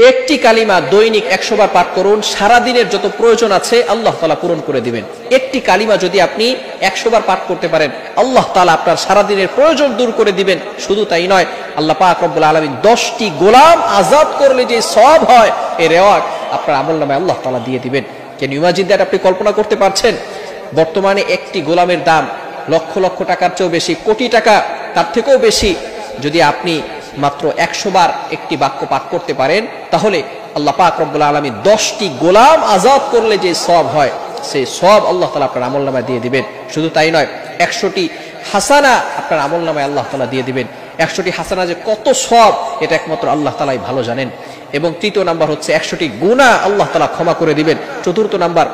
একটি কালিমা দৈনিক 100 বার পাঠ করুন, সারা দিনের যত প্রয়োজন আছে আল্লাহ তাআলা পূরণ করে দিবেন। একটি কালিমা যদি আপনি 100 বার পাঠ করতে পারেন, আল্লাহ তাআলা আপনার সারা দিনের প্রয়োজন দূর করে দিবেন। শুধু তাই নয়, আল্লাহ পাক রব্বুল আলামিন 10টি গোলাম আযাদ করলে যে সওয়াব হয়, এই রেওয়াজ আপনার আমলনামায় আল্লাহ তাআলা দিয়ে দিবেন। Can you imagine that? আপনি কল্পনা করতে পারছেন? বর্তমানে একটি গোলামের দাম লক্ষ লক্ষ টাকার চেয়েও বেশি, কোটি টাকা তার থেকেও বেশি। যদি আপনি মাত্র 100 বার একটি বাক্য পাঠ করতে পারেন, তাহলে আল্লাহ পাক রব্বুল আলামিন 10টি গোলাম আযাদ করলে যে সওয়াব হয়, সেই সওয়াব আল্লাহ তাআলা আপনার আমলনামায় দিয়ে দিবেন। শুধু তাই নয়, 100টি হাসানা আপনার আমলনামায় আল্লাহ তাআলা দিয়ে দিবেন। 100টি হাসানা যে কত সওয়াব, এটা একমাত্র আল্লাহ তাআলাই ভালো জানেন। এবং তৃতীয় নাম্বার হচ্ছে 100টি গুনাহ আল্লাহ তাআলা ক্ষমা করে দিবেন। চতুর্থ নাম্বার,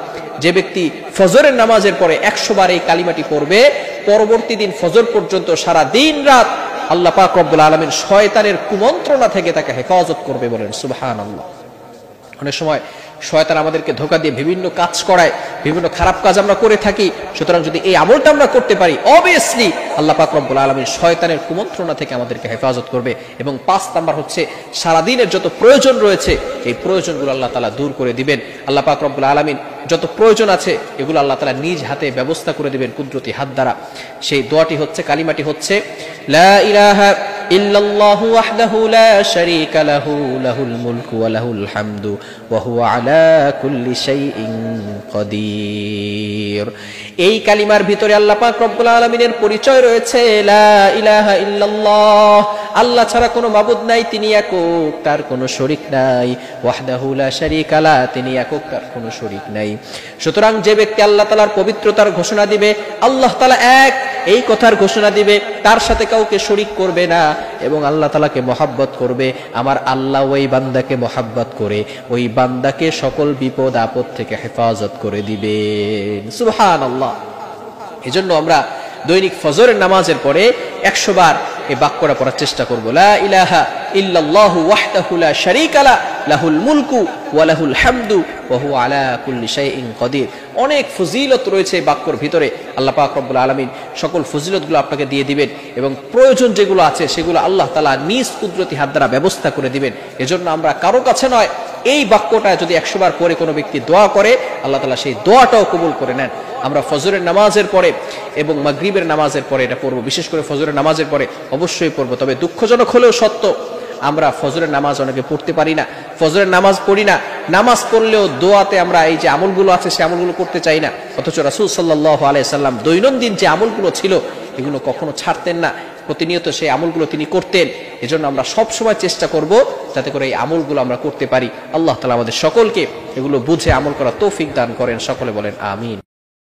যে ব্যক্তি ফজরের নামাজের পরে 100 বার এই কালিমাটি পড়বে, পরবর্তী দিন ফজর পর্যন্ত সারা দিন রাত আল্লাহ পাক রব্বুল আলামিন শয়তানের কুমন্ত্রণা থেকে তাকে হেফাজত করবে। বলেন সুবহানাল্লাহ। অনেক সময় শয়তান আমাদেরকে ধোঁকা দিয়ে বিভিন্ন কাজ করায়, বিভিন্ন খারাপ কাজ আমরা করে থাকি। সুতরাং যদি এই আমলটা আমরা করতে পারি, অবভিয়াসলি আল্লাহ পাক রব্বুল আলামিন শয়তানের কুমন্ত্রণা থেকে আমাদেরকে হেফাজত করবে। এবং 5 নাম্বার হচ্ছে, সারাদিনের যত প্রয়োজন রয়েছে এই প্রয়োজনগুলো আল্লাহ তাআলা দূর করে দিবেন। আল্লাহ পাক রব্বুল আলামিন যত প্রয়োজন আছে এগুলো আল্লাহ তাআলা নিজ হাতে ব্যবস্থা করে দিবেন কুদরতি হাত দ্বারা। সেই দোয়াটি হচ্ছে, কালিমাটি হচ্ছে, লা ইলাহা ইল্লাল্লাহু ওয়াহদাহু লা শারীকা লাহু লাহুল মুলকু ওয়া লাহুল হামদু ওয়া হুয়া আলা কুল্লি শাইইন কাদির। এই কালিমার ভিতরে আল্লাহ পাক রব্বুল আলামিনের পরিচয় রয়েছে, লা ইলাহা ইল্লাল্লাহ, আল্লাহ ছাড়া কোনো মাবুদ নাই, তিনি একক, তার কোনো শরীক নাই। ওয়াহদাহু লা শারীকা লা, তিনি একক, তার কোনো শরীক নাই। সুতরাং যে ব্যক্তি আল্লাহ তাআলার পবিত্রতার ঘোষণা দিবে, আল্লাহ তাআলা এক এই কথার ঘোষণা দিবে, তার সাথে কাউকে শরীক করবে না এবং আল্লাহ তাআলাকে মহব্বত করবে, আমার আল্লাহ ওই বান্দাকে মহব্বত করে ওই বান্দাকে সকল বিপদ আপদ থেকে হেফাজত করে দিবেন। সুবহানাল্লাহ। এজন্য আমরা দৈনিক ফজরের নামাজের পরে 100 বার এই বাক্যটা পড়ার চেষ্টা করব, লা ইলাহা ইল্লাল্লাহু ওয়াহদাহু লা শারীকা লা লাহুল মুলকু ওয়া লাহুল হামদু ওয়া হুয়া আলা কুল্লি শাইইন কাদির। অনেক ফজিলত রয়েছে এই বাক্যর ভিতরে। আল্লাহ পাক রব্বুল আলামিন সকল ফজিলতগুলো আপনাকে দিয়ে দিবেন এবং প্রয়োজন যেগুলো আছে সেগুলো আল্লাহ তাআলা নিজ কুদরতি হাত দ্বারা ব্যবস্থা করে দিবেন। এজন্য আমরা কারো কাছে নয়, এই বাক্যটা যদি 100 বার পরে কোনো ব্যক্তি দোয়া করে, আল্লাহ তাআলা সেই দোয়াটাও কবুল করে নেন। আমরা ফজরের নামাজের পরে এবং মাগরিবের নামাজের পরে এটা পড়ব, বিশেষ করে ফজরের নামাজের পরে অবশ্যই পড়ব। তবে দুঃখজনক হলেও সত্য, আমরা ফজরের নামাজ অনেকে পড়তে পারি না, ফজরের নামাজ পড়ি না, নামাজ পড়লেও দোয়াতে আমরা এই যে আমলগুলো আছে সে আমলগুলো করতে চাই না। অথচ রাসূল সাল্লাল্লাহু আলাইহি সাল্লাম দৈনন্দিন যে আমলগুলো ছিল এগুলো কখনো ছাড়তেন না, প্রতিনিয়ত সেই আমলগুলো তিনি করতেন। এজন্য আমরা সব সময় চেষ্টা করব যাতে করে এই আমলগুলো আমরা করতে পারি। আল্লাহ তাআলা আমাদের সকলকে এগুলো বুঝে আমল করার তৌফিক দান করেন। সকলে বলেন আমিন।